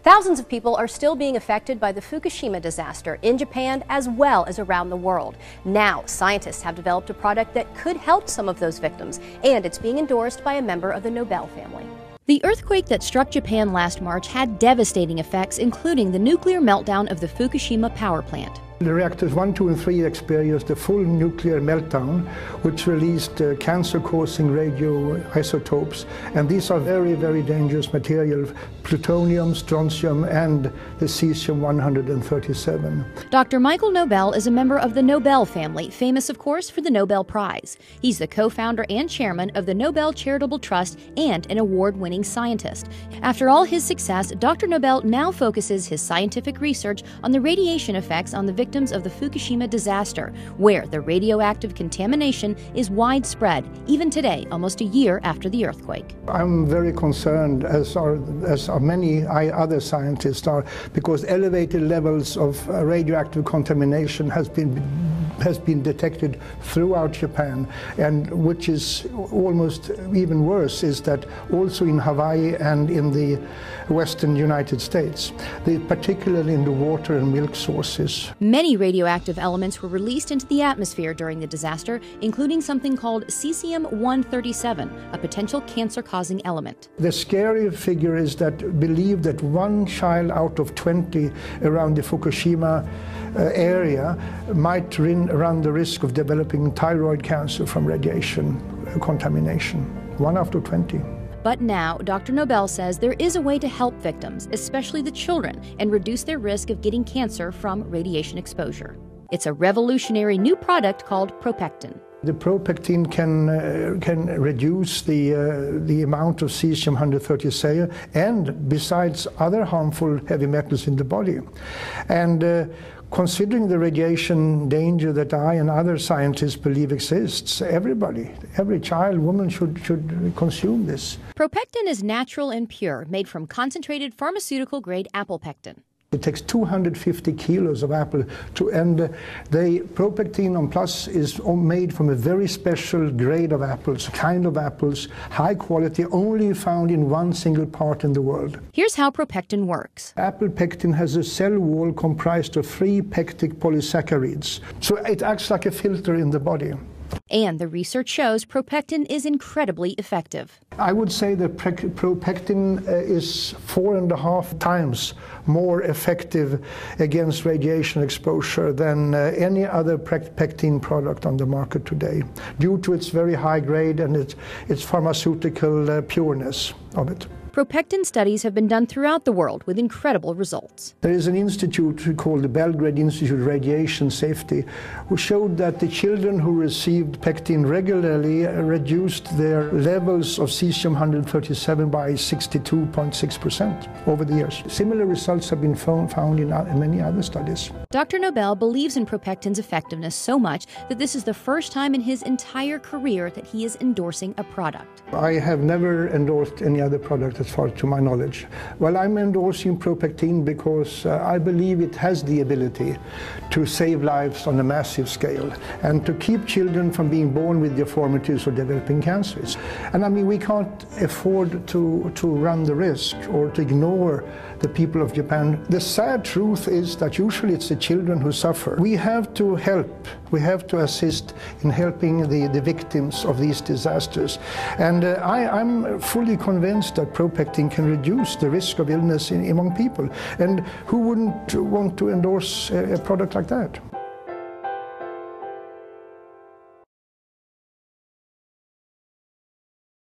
Thousands of people are still being affected by the Fukushima disaster in Japan as well as around the world. Now, scientists have developed a product that could help some of those victims, and it's being endorsed by a member of the Nobel family. The earthquake that struck Japan last March had devastating effects, including the nuclear meltdown of the Fukushima power plant. The reactors 1, 2, and 3 experienced a full nuclear meltdown, which released cancer-causing radioisotopes. And these are very, very dangerous material, plutonium, strontium, and the cesium-137. Dr. Michael Nobel is a member of the Nobel family, famous, of course, for the Nobel Prize. He's the co-founder and chairman of the Nobel Charitable Trust and an award-winning scientist. After all his success, Dr. Nobel now focuses his scientific research on the radiation effects on the victims of the Fukushima disaster, where the radioactive contamination is widespread, even today, almost a year after the earthquake. I'm very concerned, as are many other scientists are, because elevated levels of radioactive contamination has been detected throughout Japan, and which is almost even worse is that also in Hawaii and in the western United States, particularly in the water and milk sources. Many radioactive elements were released into the atmosphere during the disaster, including something called cesium-137, a potential cancer-causing element. The scary figure is that believe that 1 child out of 20 around the Fukushima area might run the risk of developing thyroid cancer from radiation contamination. 1 out of 20. But now, Dr. Nobel says there is a way to help victims, especially the children, and reduce their risk of getting cancer from radiation exposure. It's a revolutionary new product called Propectin. The Propectin can reduce the amount of cesium-137 and besides other harmful heavy metals in the body. And considering the radiation danger that I and other scientists believe exists, every child, woman should consume this. Propectin is natural and pure, made from concentrated pharmaceutical-grade apple pectin. It takes 250 kilos of apple and the Propectin on Plus is made from a very special grade of apples, high quality, only found in one single part in the world. Here's how Propectin works. Apple pectin has a cell wall comprised of 3 pectic polysaccharides, so it acts like a filter in the body. And the research shows Propectin is incredibly effective. I would say that Propectin is 4.5 times more effective against radiation exposure than any other pectin product on the market today, due to its very high grade and its pharmaceutical pureness of it. Propectin studies have been done throughout the world with incredible results. There is an institute called the Belgrade Institute of Radiation Safety, who showed that the children who received pectin regularly reduced their levels of cesium-137 by 62.6% over the years. Similar results have been found in many other studies. Dr. Nobel believes in Propectin's effectiveness so much that this is the first time in his entire career that he is endorsing a product. I have never endorsed any other product as far to my knowledge. Well, I'm endorsing Propectin because I believe it has the ability to save lives on a massive scale and to keep children from being born with deformities or developing cancers. And I mean, we can't afford to run the risk or to ignore the people of Japan. The sad truth is that usually it's the children who suffer. We have to help. We have to assist in helping the victims of these disasters. And I'm fully convinced that Propectin can reduce the risk of illness among people. And who wouldn't want to endorse a product like that?